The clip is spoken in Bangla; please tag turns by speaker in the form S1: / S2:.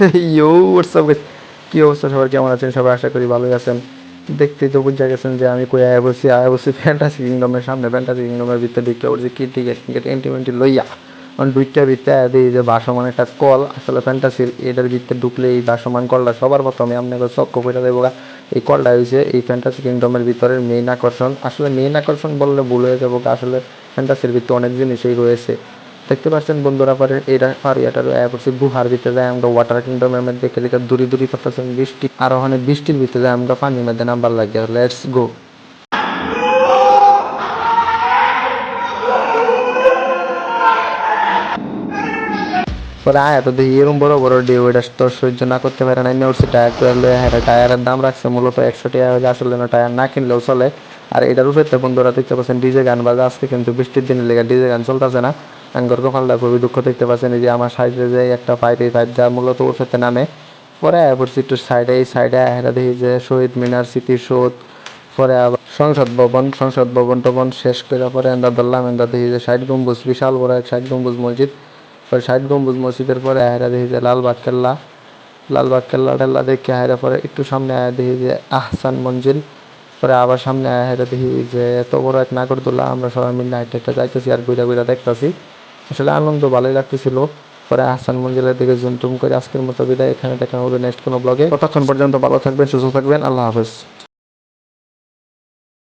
S1: ইয়ো হোয়াটসঅ্যাপ গাইস, কি অবস্থা সবার, কেমন আছেন সবাই? আশা করি ভালোই আছেন। দেখতেই তো বুঝা গেছেন যে আমি কই আয়া বসছি ফ্যান্টাসি কিংডমের সামনে। ফ্যান্টাসি কিংডমের ভিতরে ঢুকে পড়ছি কি টিকিট টিকিট এন্টিমেন্টি লইয়া কারণ দুইটা ভিতরে দিই যে ভাসমান একটা কল, আসলে ফ্যান্টাসির এটার ভিতরে ঢুকলে এই ভাসমান কলটা সবার প্রথমে আপনাকে চক্ক করে দেবো। এই কলটা হয়েছে এই ফ্যান্টাসি কিংডমের ভিতরের মেইন আকর্ষণ। আসলে মেইন আকর্ষণ বললে ভুল হয়ে যাবো, আসলে ফ্যান্টাসির ভিতরে অনেক জিনিসই রয়েছে। দেখতে পাচ্ছেন বন্ধুরা, পরে এটা পারিয়াটার করছি গুহার ভিতরে আমরা ওয়াটার কিংডমের মধ্যে দেখে দেখে দূরি দূরি করতেছেন বৃষ্টি, আর ওখানে বৃষ্টির ভিতরে আমরা পানির মধ্যে নাম্বার লাগে। Let's go. পরে আয়া তো দেখি এরকম বড় বড় ডিউ, এটা তো সহ্য না করতে পারে না, এনে উঠছে টায়ার টুয়ার লয়ে। হ্যাঁ, টায়ারের দাম রাখছে মূলত 100 টাকা, আসলে না টায়ার না কিনলেও চলে। আর এটার উপরে বন্ধুরা দেখতে পাচ্ছেন ডিজে গান বাজে। আজকে কিন্তু বৃষ্টির দিনে লেগে ডিজে গান চলতেছে না। আঙ্গর কপালটা খুবই দুঃখ। দেখতে পাচ্ছেন এই যে আমার সাইডে যে একটা পাইপ, এই পাইপ যা মূলত উঠতে নামে। পরে আয়া পড়ছি একটু সাইডে, এই সাইডে আয়া দেখি যে শহীদ মিনার, স্মৃতিসৌধ, পরে আবার সংসদ ভবন টবন শেষ করে পরে আমরা ধরলাম আমরা দেখি যে ষাট গম্বুজ, বিশাল বড় এক ষাট গম্বুজ মসজিদ। পরে ষাট গম্বুজ মসজিদের পরে আয়রা দেখি যে লালবাগ কেল্লা টেল্লা দেখে আয়রা পরে একটু সামনে আয়া দেখি যে আহসান মঞ্জিল। পরে আবার সামনে আয়রা দেখি যে এত বড় এক নাগরদোল্লা। আমরা সবাই মিলে হাইটে হাইটে যাইতেছি আর ঘুরা ঘুরা দেখতেছি, আসলে আনন্দ ভালোই লাগতেছিল। পরে আহসান মঞ্জিলের দিকে জুম টুম করে আজকের মতো বিদায়। এখানে দেখা হবে নেক্সট কোনো ব্লগে। ততক্ষণ পর্যন্ত ভালো থাকবেন, সুস্থ থাকবেন, আল্লাহ হাফেজ।